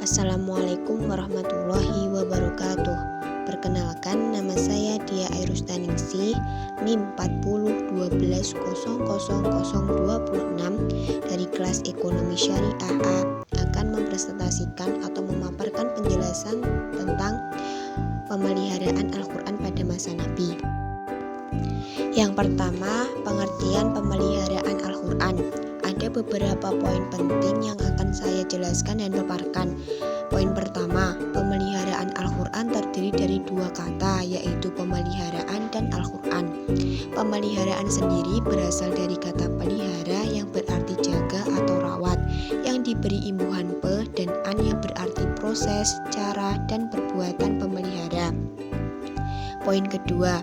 Assalamualaikum warahmatullahi wabarakatuh. Perkenalkan, nama saya Dia Airustaningsih, NIM 4012000026 dari kelas Ekonomi Syariah A, akan mempresentasikan atau memaparkan penjelasan tentang pemeliharaan Al-Quran pada masa Nabi. Yang pertama, pengertian pemeliharaan Al-Quran. Ada beberapa poin penting yang akan saya jelaskan dan paparkan. Poin pertama, pemeliharaan Al-Quran terdiri dari dua kata, yaitu pemeliharaan dan Al-Quran. Pemeliharaan sendiri berasal dari kata pelihara yang berarti jaga atau rawat, yang diberi imbuhan pe dan an yang berarti proses, cara, dan perbuatan pemelihara. Poin kedua,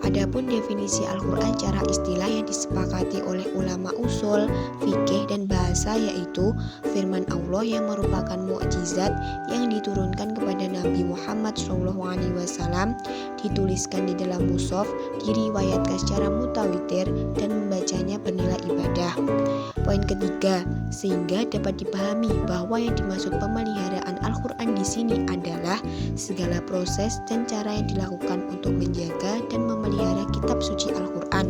adapun definisi Al-Quran secara istilah yang disepakati oleh ulama usul, fikih, dan bahasa, yaitu firman Allah yang merupakan mukjizat yang diturunkan kepada Nabi Muhammad SAW, dituliskan di dalam mushaf, diriwayatkan secara mutawatir, dan membacanya bernilai ibadah. Poin ketiga, sehingga dapat dipahami bahwa yang dimaksud pemeliharaan Al-Quran di sini adalah segala proses dan cara yang dilakukan untuk menjaga dan memelihara kitab suci Al-Quran,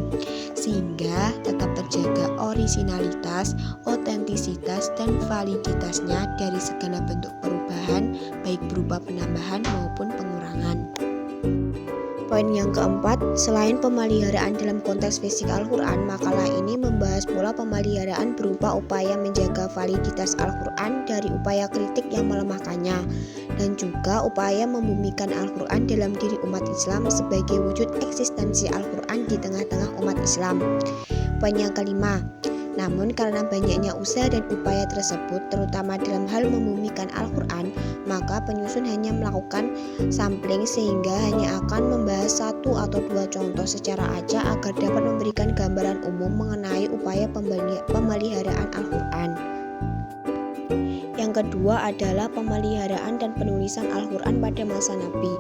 sehingga tetap terjaga orisinalitas, otentisitas, dan validitasnya dari segala bentuk perubahan, baik berupa penambahan maupun pengurangan. Poin yang keempat, selain pemeliharaan dalam konteks fisik Al-Quran, makalah ini membahas pula pemeliharaan berupa upaya menjaga validitas Al-Quran dari upaya kritik yang melemahkannya, dan juga upaya membumikan Al-Quran dalam diri umat Islam sebagai wujud eksistensi Al-Quran di tengah-tengah umat Islam. Poin yang kelima, namun karena banyaknya usaha dan upaya tersebut, terutama dalam hal membumikan Al-Quran, maka penyusun hanya melakukan sampling sehingga hanya akan membahas satu atau dua contoh secara acak agar dapat memberikan gambaran umum mengenai upaya pemeliharaan Al-Quran. Yang kedua adalah pemeliharaan dan penulisan Al-Quran pada masa Nabi.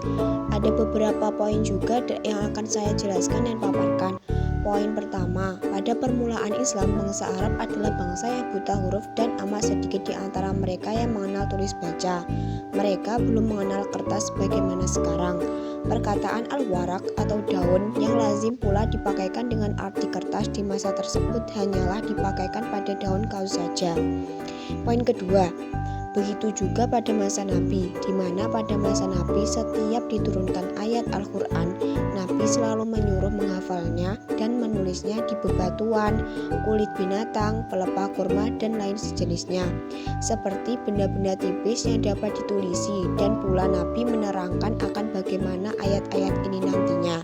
Ada beberapa poin juga yang akan saya jelaskan dan paparkan. Poin pertama, pada permulaan Islam, bangsa Arab adalah bangsa yang buta huruf dan amat sedikit di antara mereka yang mengenal tulis baca. Mereka belum mengenal kertas sebagaimana sekarang. Perkataan al-warak atau daun yang lazim pula dipakaikan dengan arti kertas di masa tersebut hanyalah dipakaikan pada daun kaus saja. Poin kedua, begitu juga pada masa Nabi, di mana pada masa Nabi setiap diturunkan ayat Al-Quran, Nabi selalu menyuruh menghafalnya dan menulisnya di bebatuan, kulit binatang, pelepah kurma, dan lain sejenisnya, seperti benda-benda tipis yang dapat ditulisi, dan pula Nabi menerangkan akan bagaimana ayat-ayat ini nantinya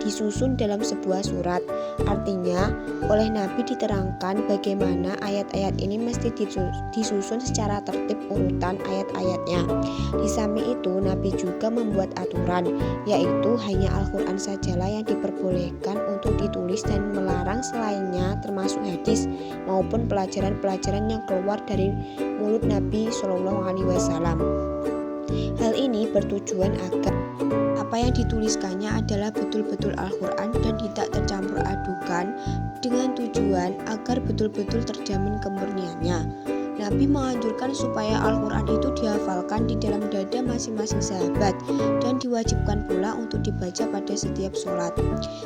disusun dalam sebuah surat. Artinya, oleh Nabi diterangkan bagaimana ayat-ayat ini mesti disusun secara tertib urutan ayat-ayatnya. Di samping itu, Nabi juga membuat aturan, yaitu hanya Al-Quran sajalah yang diperbolehkan untuk ditulis dan melarang selainnya, termasuk hadis maupun pelajaran-pelajaran yang keluar dari mulut Nabi SAW. Hal ini bertujuan agar apa yang dituliskannya adalah betul-betul Al-Quran dan tidak tercampur adukan, dengan tujuan agar betul-betul terjamin kemurniannya. Nabi menganjurkan supaya Al-Quran itu dihafalkan di dalam dada masing-masing sahabat dan diwajibkan pula untuk dibaca pada setiap sholat.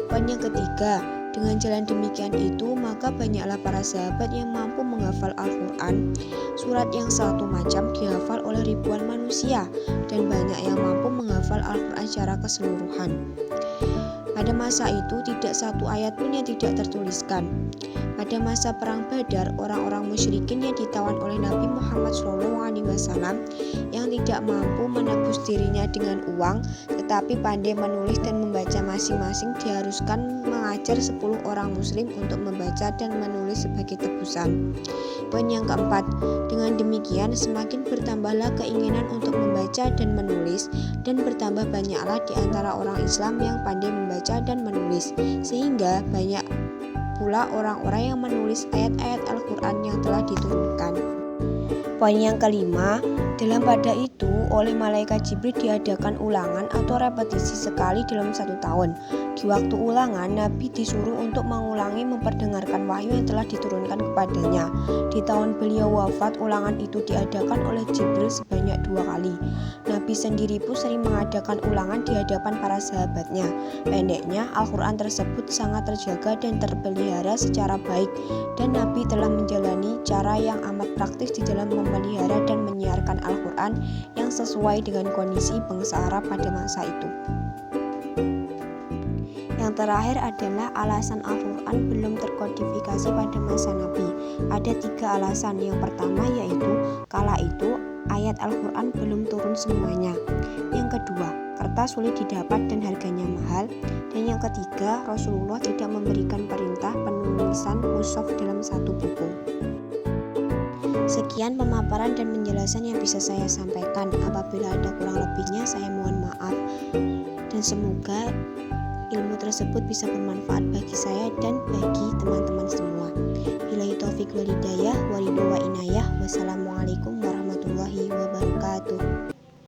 Poin yang ketiga, dengan jalan demikian itu, maka banyaklah para sahabat yang mampu menghafal Al-Quran. Surat yang satu macam dihafal oleh ribuan manusia, dan banyak yang mampu menghafal Al-Quran secara keseluruhan. Pada masa itu, tidak satu ayat pun yang tidak tertuliskan. Pada masa perang Badar, orang-orang musyrikin yang ditawan oleh Nabi Muhammad SAW yang tidak mampu menebus dirinya dengan uang, tetapi pandai menulis dan membaca masing-masing diharuskan mengajar 10 orang muslim untuk membaca dan menulis sebagai tebusan. Poin yang keempat, dengan demikian semakin bertambahlah keinginan untuk membaca dan menulis, dan bertambah banyaklah di antara orang Islam yang pandai membaca dan menulis, sehingga banyak pula orang-orang yang menulis ayat-ayat Al-Quran yang telah diturunkan. Poin yang kelima, Dalam pada itu, oleh malaikat Jibril diadakan ulangan atau repetisi sekali dalam 1 tahun. Di waktu ulangan, Nabi disuruh untuk mengulangi memperdengarkan wahyu yang telah diturunkan kepadanya. Di tahun beliau wafat, ulangan itu diadakan oleh Jibril sebanyak 2 kali. Nabi sendiri pun sering mengadakan ulangan di hadapan para sahabatnya. Pendeknya, Al-Quran tersebut sangat terjaga dan terpelihara secara baik, dan Nabi telah menjalani cara yang amat praktis di dalam memelihara dan menyiarkan Al-Quran yang sesuai dengan kondisi bangsa Arab pada masa itu. Yang terakhir adalah alasan Al-Quran belum terkodifikasi pada masa Nabi. Ada 3 alasan. Yang pertama yaitu kala itu ayat Al-Quran belum turun semuanya. Yang kedua, kertas sulit didapat dan harganya mahal. Dan yang ketiga, Rasulullah tidak memberikan perintah penulisan mushaf dalam 1 buku. Sekian pemaparan dan penjelasan yang bisa saya sampaikan. Apabila ada kurang lebihnya, saya mohon maaf. Dan semoga ilmu tersebut bisa bermanfaat bagi saya dan bagi teman-teman semua. Billahi taufiq wal hidayah, wa ridho wa inayah. Wassalamualaikum warahmatullahi wabarakatuh.